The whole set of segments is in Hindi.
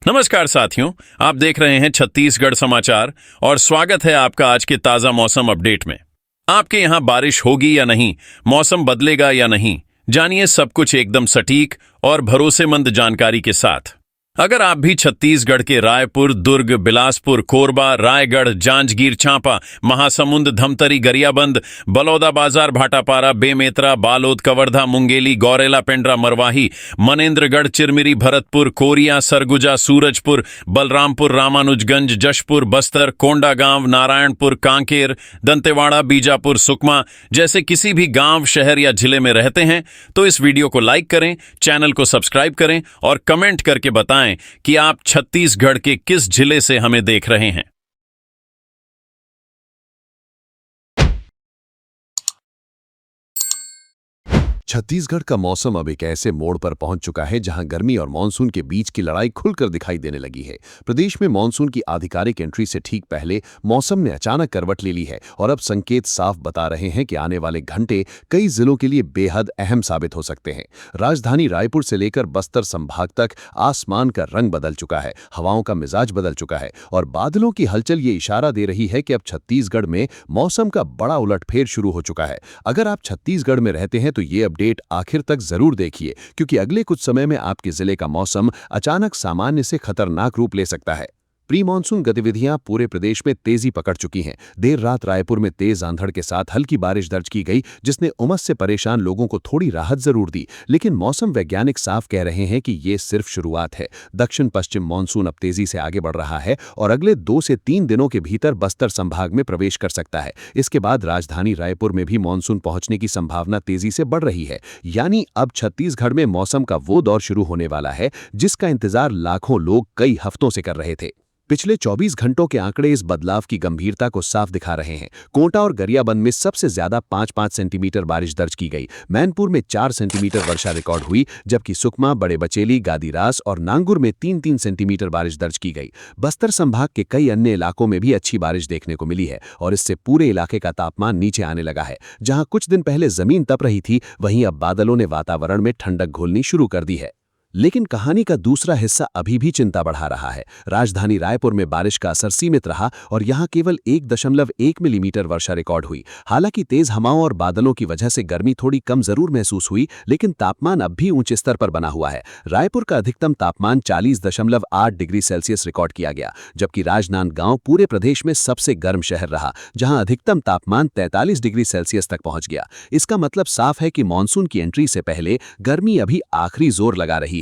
नमस्कार साथियों, आप देख रहे हैं छत्तीसगढ़ समाचार और स्वागत है आपका आज के ताजा मौसम अपडेट में। आपके यहाँ बारिश होगी या नहीं, मौसम बदलेगा या नहीं, जानिए सब कुछ एकदम सटीक और भरोसेमंद जानकारी के साथ। अगर आप भी छत्तीसगढ़ के रायपुर, दुर्ग, बिलासपुर, कोरबा, रायगढ़, जांजगीर चांपा, महासमुंद, धमतरी, गरियाबंद, बलौदाबाजार, भाटापारा, बेमेतरा, बालोद, कवर्धा, मुंगेली, गौरेला, पेंड्रा, मरवाही, मनेन्द्रगढ़, चिरमिरी, भरतपुर, कोरिया, सरगुजा, सूरजपुर, बलरामपुर, रामानुजगंज, जशपुर, बस्तर, कोंडागांव, नारायणपुर, कांकेर, दंतेवाड़ा, बीजापुर, सुकमा जैसे किसी भी गांव, शहर या जिले में रहते हैं तो इस वीडियो को लाइक करें, चैनल को सब्सक्राइब करें और कमेंट करके बताएं कि आप छत्तीसगढ़ के किस जिले से हमें देख रहे हैं। छत्तीसगढ़ का मौसम अब एक ऐसे मोड़ पर पहुंच चुका है जहां गर्मी और मानसून के बीच की लड़ाई खुलकर दिखाई देने लगी है। प्रदेश में मानसून की आधिकारिक एंट्री से ठीक पहले मौसम ने अचानक करवट ले ली है और अब संकेत साफ बता रहे हैं कि आने वाले घंटे कई जिलों के लिए बेहद अहम साबित हो सकते हैं। राजधानी रायपुर से लेकर बस्तर संभाग तक आसमान का रंग बदल चुका है, हवाओं का मिजाज बदल चुका है और बादलों की हलचल ये इशारा दे रही है कि अब छत्तीसगढ़ में मौसम का बड़ा उलटफेर शुरू हो चुका है। अगर आप छत्तीसगढ़ में रहते हैं तो ये अपडेट आखिर तक जरूर देखिए, क्योंकि अगले कुछ समय में आपके जिले का मौसम अचानक सामान्य से खतरनाक रूप ले सकता है। प्री मानसून गतिविधियां पूरे प्रदेश में तेजी पकड़ चुकी हैं। देर रात रायपुर में तेज आंधड़ के साथ हल्की बारिश दर्ज की गई, जिसने उमस से परेशान लोगों को थोड़ी राहत जरूर दी, लेकिन मौसम वैज्ञानिक साफ कह रहे हैं कि ये सिर्फ शुरुआत है। दक्षिण पश्चिम मानसून अब तेजी से आगे बढ़ रहा है और अगले 2 से 3 दिनों के भीतर बस्तर संभाग में प्रवेश कर सकता है। इसके बाद राजधानी रायपुर में भी मानसून पहुंचने की संभावना तेजी से बढ़ रही है। यानी अब छत्तीसगढ़ में मौसम का वो दौर शुरू होने वाला है जिसका इंतजार लाखों लोग कई हफ्तों से कर रहे थे। पिछले 24 घंटों के आंकड़े इस बदलाव की गंभीरता को साफ दिखा रहे हैं। कोंटा और गरियाबंद में सबसे ज्यादा 5-5 सेंटीमीटर बारिश दर्ज की गई। मैनपुर में 4 सेंटीमीटर वर्षा रिकॉर्ड हुई, जबकि सुकमा, बड़े बचेली, गादीरास और नांगुर में 3-3 सेंटीमीटर बारिश दर्ज की गई। बस्तर संभाग के कई अन्य इलाकों में भी अच्छी बारिश देखने को मिली है और इससे पूरे इलाके का तापमान नीचे आने लगा है। जहां कुछ दिन पहले जमीन तप रही थी, वहीं अब बादलों ने वातावरण में ठंडक घोलनी शुरू कर दी है। लेकिन कहानी का दूसरा हिस्सा अभी भी चिंता बढ़ा रहा है। राजधानी रायपुर में बारिश का असर सीमित रहा और यहां केवल 1.1 मिलीमीटर वर्षा रिकॉर्ड हुई। हालांकि तेज हवाओं और बादलों की वजह से गर्मी थोड़ी कम जरूर महसूस हुई, लेकिन तापमान अब भी ऊंचे स्तर पर बना हुआ है। रायपुर का अधिकतम तापमान 40.8 डिग्री सेल्सियस रिकॉर्ड किया गया, जबकि राजनांदगांव पूरे प्रदेश में सबसे गर्म शहर रहा, जहां अधिकतम तापमान 43 डिग्री सेल्सियस तक पहुंच गया। इसका मतलब साफ है कि मानसून की एंट्री से पहले गर्मी अभी आखिरी जोर लगा रही है।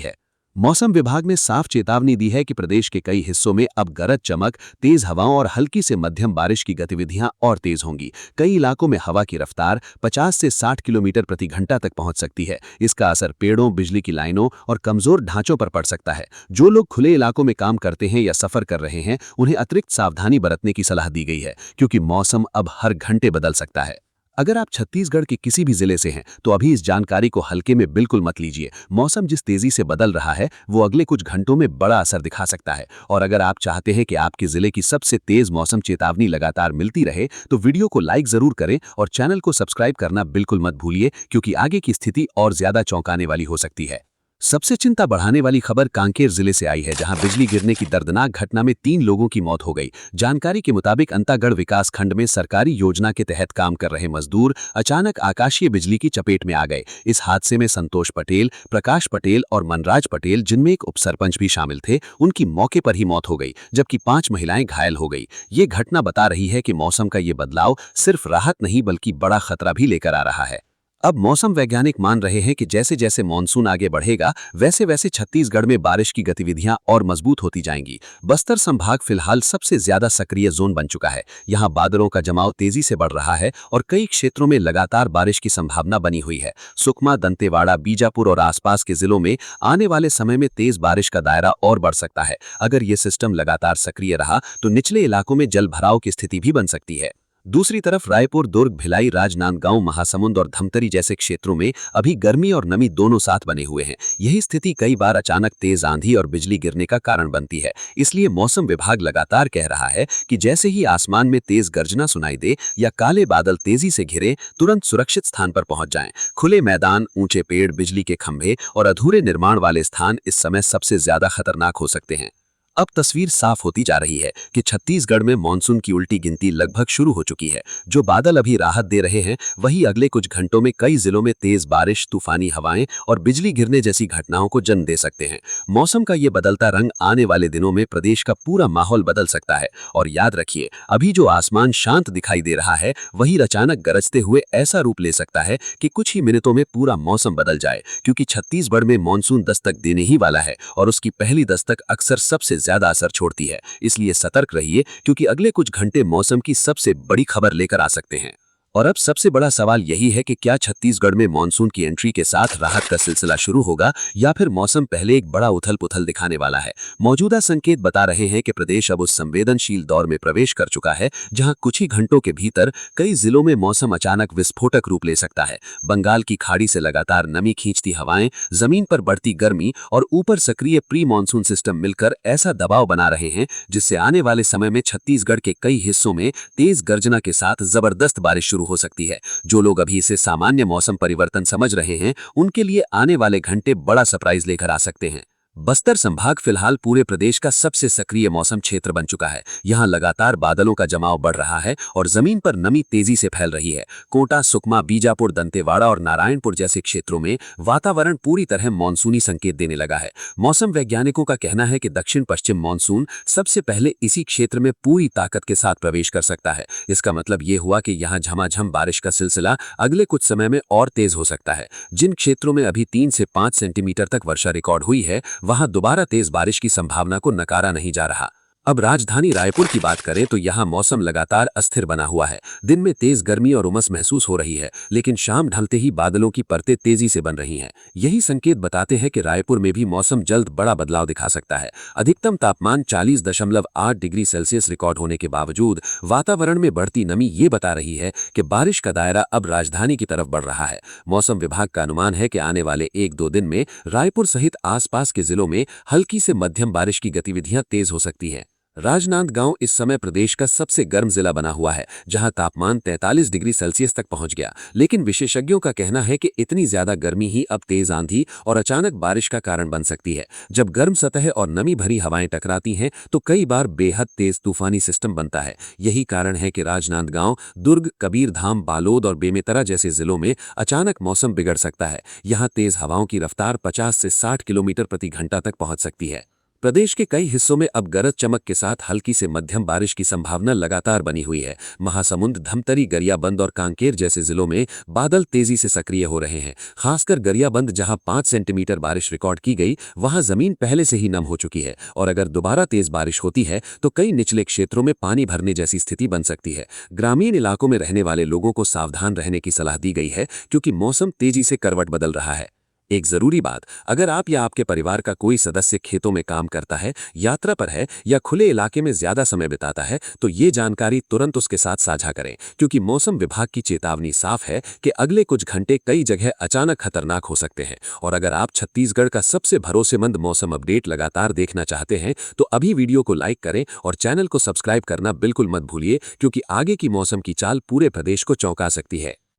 मौसम विभाग ने साफ चेतावनी दी है कि प्रदेश के कई हिस्सों में अब गरज चमक, तेज हवाओं और हल्की से मध्यम बारिश की गतिविधियां और तेज होंगी। कई इलाकों में हवा की रफ्तार 50 से 60 किलोमीटर प्रति घंटा तक पहुंच सकती है। इसका असर पेड़ों, बिजली की लाइनों और कमजोर ढांचों पर पड़ सकता है। जो लोग खुले इलाकों में काम करते हैं या सफर कर रहे हैं, उन्हें अतिरिक्त सावधानी बरतने की सलाह दी गई है, क्योंकि मौसम अब हर घंटे बदल सकता है। अगर आप छत्तीसगढ़ के किसी भी जिले से हैं तो अभी इस जानकारी को हल्के में बिल्कुल मत लीजिए। मौसम जिस तेजी से बदल रहा है वो अगले कुछ घंटों में बड़ा असर दिखा सकता है। और अगर आप चाहते हैं कि आपके जिले की सबसे तेज मौसम चेतावनी लगातार मिलती रहे तो वीडियो को लाइक जरूर करें और चैनल को सब्सक्राइब करना बिल्कुल मत भूलिए, क्योंकि आगे की स्थिति और ज्यादा चौंकाने वाली हो सकती है। सबसे चिंता बढ़ाने वाली खबर कांकेर जिले से आई है, जहां बिजली गिरने की दर्दनाक घटना में 3 लोगों की मौत हो गई। जानकारी के मुताबिक अंतागढ़ विकास खंड में सरकारी योजना के तहत काम कर रहे मजदूर अचानक आकाशीय बिजली की चपेट में आ गए। इस हादसे में संतोष पटेल, प्रकाश पटेल और मनराज पटेल, जिनमें एक उपसरपंच भी शामिल थे, उनकी मौके पर ही मौत हो गई, जबकि 5 महिलाएं घायल हो गई। ये घटना बता रही है कि मौसम का ये बदलाव सिर्फ राहत नहीं बल्कि बड़ा खतरा भी लेकर आ रहा है। अब मौसम वैज्ञानिक मान रहे हैं कि जैसे जैसे मानसून आगे बढ़ेगा, वैसे वैसे छत्तीसगढ़ में बारिश की गतिविधियां और मजबूत होती जाएंगी। बस्तर संभाग फिलहाल सबसे ज्यादा सक्रिय जोन बन चुका है। यहां बादलों का जमाव तेजी से बढ़ रहा है और कई क्षेत्रों में लगातार बारिश की संभावना बनी हुई है। सुकमा, दंतेवाड़ा, बीजापुर और आसपास के जिलों में आने वाले समय में तेज बारिश का दायरा और बढ़ सकता है। अगर ये सिस्टम लगातार सक्रिय रहा तो निचले इलाकों में जल भराव की स्थिति भी बन सकती है। दूसरी तरफ रायपुर, दुर्ग, भिलाई, राजनांदगांव, महासमुंद और धमतरी जैसे क्षेत्रों में अभी गर्मी और नमी दोनों साथ बने हुए हैं। यही स्थिति कई बार अचानक तेज आंधी और बिजली गिरने का कारण बनती है। इसलिए मौसम विभाग लगातार कह रहा है कि जैसे ही आसमान में तेज गर्जना सुनाई दे या काले बादल तेजी से घिरे, तुरंत सुरक्षित स्थान पर पहुंच जाएं। खुले मैदान, ऊंचे पेड़, बिजली के खंभे और अधूरे निर्माण वाले स्थान इस समय सबसे ज्यादा खतरनाक हो सकते हैं। अब तस्वीर साफ होती जा रही है कि छत्तीसगढ़ में मानसून की उल्टी गिनती लगभग शुरू हो चुकी है। जो बादल अभी राहत दे रहे हैं, वही अगले कुछ घंटों में कई जिलों में तेज बारिश, तूफानी हवाएं और बिजली गिरने जैसी घटनाओं को जन्म दे सकते हैं। मौसम का ये बदलता रंग आने वाले दिनों में प्रदेश का पूरा माहौल बदल सकता है। और याद रखिए, अभी जो आसमान शांत दिखाई दे रहा है, वही अचानक गरजते हुए ऐसा रूप ले सकता है कि कुछ ही मिनटों में पूरा मौसम बदल जाए। क्योंकि छत्तीसगढ़ में मानसून दस्तक देने ही वाला है और उसकी पहली दस्तक अक्सर सबसे ज्यादा असर छोड़ती है। इसलिए सतर्क रहिए, क्योंकि अगले कुछ घंटे मौसम की सबसे बड़ी खबर लेकर आ सकते हैं। और अब सबसे बड़ा सवाल यही है कि क्या छत्तीसगढ़ में मानसून की एंट्री के साथ राहत का सिलसिला शुरू होगा या फिर मौसम पहले एक बड़ा उथल-पुथल दिखाने वाला है। मौजूदा संकेत बता रहे हैं कि प्रदेश अब उस संवेदनशील दौर में प्रवेश कर चुका है जहां कुछ ही घंटों के भीतर कई जिलों में मौसम अचानक विस्फोटक रूप ले सकता है। बंगाल की खाड़ी से लगातार नमी खींचती हवाएं, जमीन पर बढ़ती गर्मी और ऊपर सक्रिय प्री मानसून सिस्टम मिलकर ऐसा दबाव बना रहे हैं जिससे आने वाले समय में छत्तीसगढ़ के कई हिस्सों में तेज गर्जना के साथ जबरदस्त बारिश शुरू हो सकती है। जो लोग अभी इसे सामान्य मौसम परिवर्तन समझ रहे हैं, उनके लिए आने वाले घंटे बड़ा सरप्राइज लेकर आ सकते हैं। बस्तर संभाग फिलहाल पूरे प्रदेश का सबसे सक्रिय मौसम क्षेत्र बन चुका है। यहां लगातार बादलों का जमाव बढ़ रहा है और जमीन पर नमी तेजी से फैल रही है। कोटा, सुकमा, बीजापुर, दंतेवाड़ा और नारायणपुर जैसे क्षेत्रों में वातावरण पूरी तरह मानसूनी संकेत देने लगा है। मौसम वैज्ञानिकों का कहना है कि दक्षिण पश्चिम मानसून सबसे पहले इसी क्षेत्र में पूरी ताकत के साथ प्रवेश कर सकता है। इसका मतलब ये हुआ कि यहाँ झमाझम बारिश का सिलसिला अगले कुछ समय में और तेज हो सकता है। जिन क्षेत्रों में अभी 3 से 5 सेंटीमीटर तक वर्षा रिकॉर्ड हुई है, वहां दोबारा तेज बारिश की संभावना को नकारा नहीं जा रहा। अब राजधानी रायपुर की बात करें तो यहां मौसम लगातार अस्थिर बना हुआ है। दिन में तेज गर्मी और उमस महसूस हो रही है, लेकिन शाम ढलते ही बादलों की परतें तेजी से बन रही हैं। यही संकेत बताते हैं कि रायपुर में भी मौसम जल्द बड़ा बदलाव दिखा सकता है। अधिकतम तापमान 40.8 डिग्री सेल्सियस रिकॉर्ड होने के बावजूद वातावरण में बढ़ती नमी ये बता रही है कि बारिश का दायरा अब राजधानी की तरफ बढ़ रहा है। मौसम विभाग का अनुमान है कि आने वाले 1-2 दिन में रायपुर सहित आसपास के जिलों में हल्की से मध्यम बारिश की गतिविधियां तेज हो सकती हैं। राजनांदगांव इस समय प्रदेश का सबसे गर्म जिला बना हुआ है, जहां तापमान 43 डिग्री सेल्सियस तक पहुंच गया। लेकिन विशेषज्ञों का कहना है कि इतनी ज्यादा गर्मी ही अब तेज आंधी और अचानक बारिश का कारण बन सकती है। जब गर्म सतह और नमी भरी हवाएं टकराती हैं तो कई बार बेहद तेज तूफानी सिस्टम बनता है। यही कारण है कि राजनांदगांव, दुर्ग, कबीरधाम, बालोद और बेमेतरा जैसे जिलों में अचानक मौसम बिगड़ सकता है। यहाँ तेज हवाओं की रफ्तार 50 से 60 किलोमीटर प्रति घंटा तक पहुंच सकती है। प्रदेश के कई हिस्सों में अब गरज चमक के साथ हल्की से मध्यम बारिश की संभावना लगातार बनी हुई है। महासमुंद, धमतरी, गरियाबंद और कांकेर जैसे जिलों में बादल तेजी से सक्रिय हो रहे हैं। खासकर गरियाबंद, जहां 5 सेंटीमीटर बारिश रिकॉर्ड की गई, वहां जमीन पहले से ही नम हो चुकी है और अगर दोबारा तेज बारिश होती है तो कई निचले क्षेत्रों में पानी भरने जैसी स्थिति बन सकती है। ग्रामीण इलाकों में रहने वाले लोगों को सावधान रहने की सलाह दी गई है, क्योंकि मौसम तेजी से करवट बदल रहा है। एक जरूरी बात, अगर आप या आपके परिवार का कोई सदस्य खेतों में काम करता है, यात्रा पर है या खुले इलाके में ज्यादा समय बिताता है, तो ये जानकारी तुरंत उसके साथ साझा करें, क्योंकि मौसम विभाग की चेतावनी साफ है कि अगले कुछ घंटे कई जगह अचानक खतरनाक हो सकते हैं। और अगर आप छत्तीसगढ़ का सबसे भरोसेमंद मौसम अपडेट लगातार देखना चाहते हैं तो अभी वीडियो को लाइक करें और चैनल को सब्सक्राइब करना बिल्कुल मत भूलिए, क्योंकि आगे की मौसम की चाल पूरे प्रदेश को चौंका सकती है।